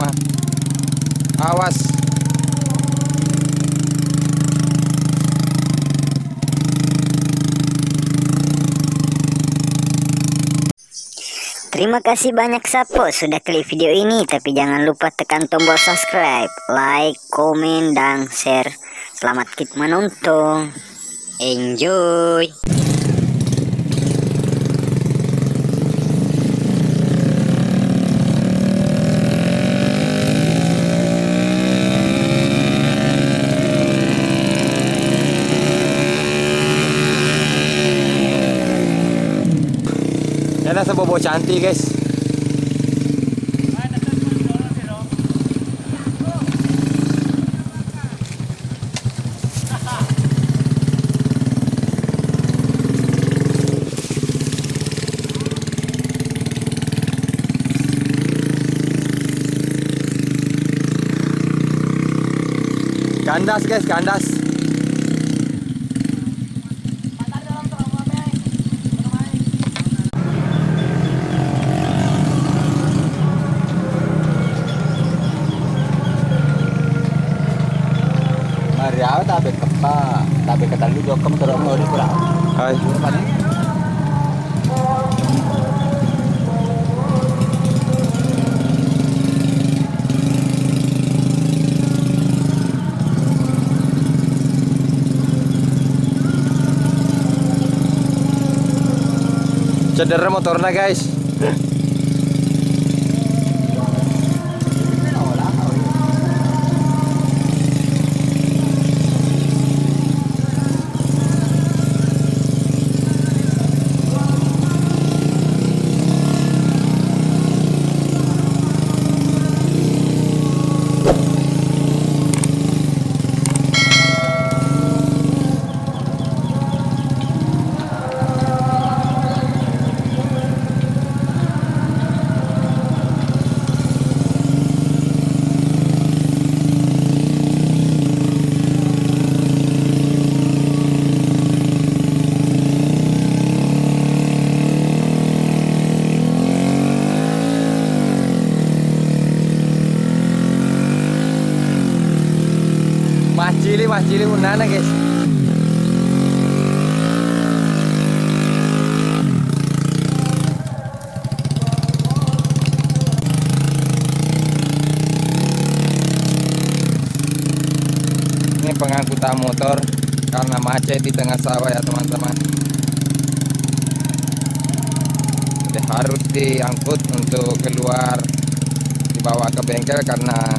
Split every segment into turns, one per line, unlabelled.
teman-teman. Awas.
Terima kasih banyak Sapo sudah klik video ini, tapi jangan lupa tekan tombol subscribe, like, komen, dan share. Selamat menonton. Enjoy.
Yan nasa Bobo Chanti guys. Kandas guys, kandas.
Mariaw tabi kepa, tabi ketalu jokem terus mau di kurang.
Hai. Cedera motornya guys. Mas Cili unana guys. Ini pengangkutan motor karena macet di tengah sawah ya teman-teman. Jadi harus diangkut untuk keluar, dibawa ke bengkel karena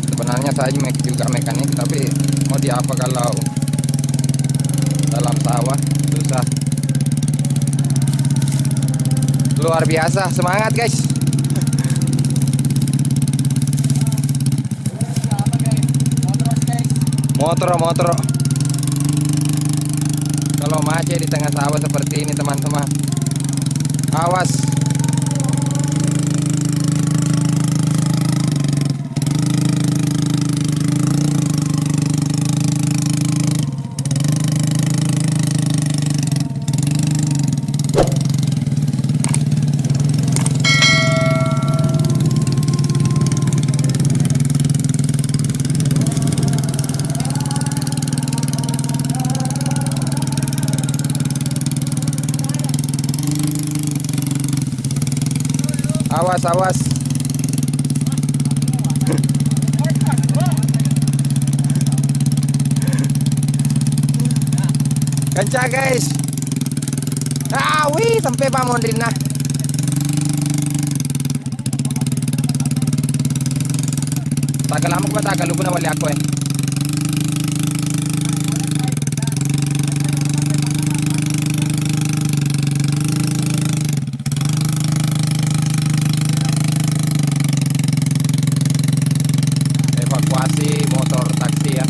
sebenarnya saya juga mekanik, tapi mau diapa kalau dalam sawah susah. Luar biasa, semangat guys. Motor. Kalau macet di tengah sawah seperti ini teman-teman, awas. Awas. Kencang guys. Wih, sampai Pak Mondrina. Tagalamok ba tagalog na wali ako eh. Evakuasi motor taksi ya.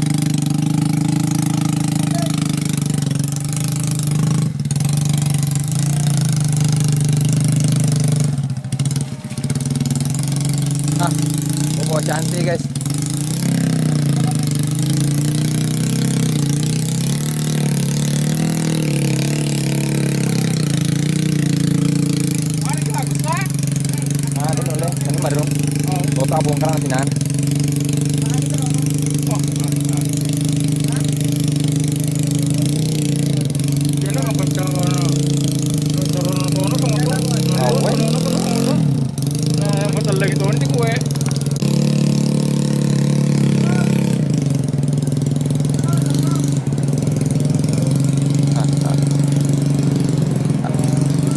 Bobo Chanti guys. Ini baru. Boba Pak bongkar sinan.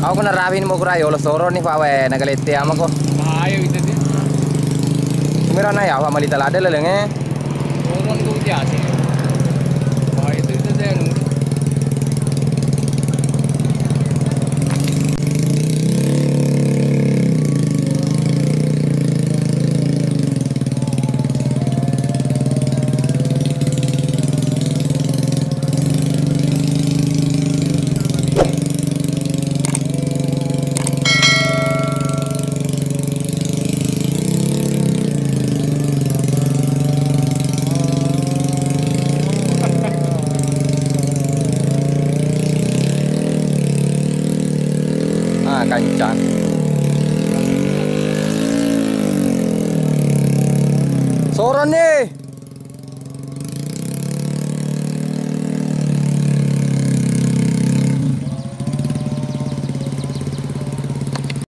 Ako na rabin mo kurayo lo soro ni Pak we nagalete ama ko.
Bahaya gitu sih.
Sumira na ya wa malita lade lelenge.
Turun tuh jasi. Bahaya itu deh.
Ah, kancang. Soron nih.